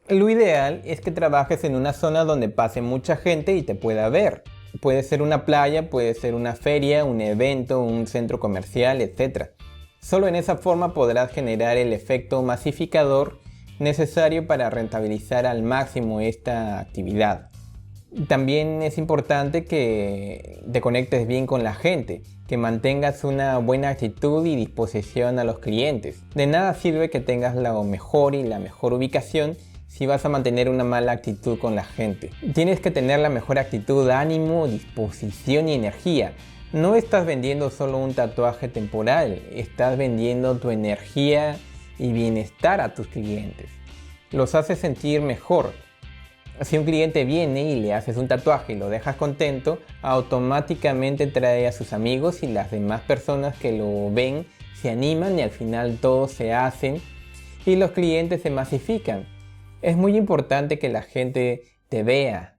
Lo ideal es que trabajes en una zona donde pase mucha gente y te pueda ver. Puede ser una playa, puede ser una feria, un evento, un centro comercial, etc. Solo en esa forma podrás generar el efecto masificador necesario para rentabilizar al máximo esta actividad. También es importante que te conectes bien con la gente, que mantengas una buena actitud y disposición a los clientes. De nada sirve que tengas la mejor y la mejor ubicación si vas a mantener una mala actitud con la gente. Tienes que tener la mejor actitud, ánimo, disposición y energía. No estás vendiendo solo un tatuaje temporal, estás vendiendo tu energía y bienestar a tus clientes. Los haces sentir mejor. Si un cliente viene y le haces un tatuaje y lo dejas contento, automáticamente trae a sus amigos y las demás personas que lo ven se animan y al final todos se hacen y los clientes se masifican. Es muy importante que la gente te vea,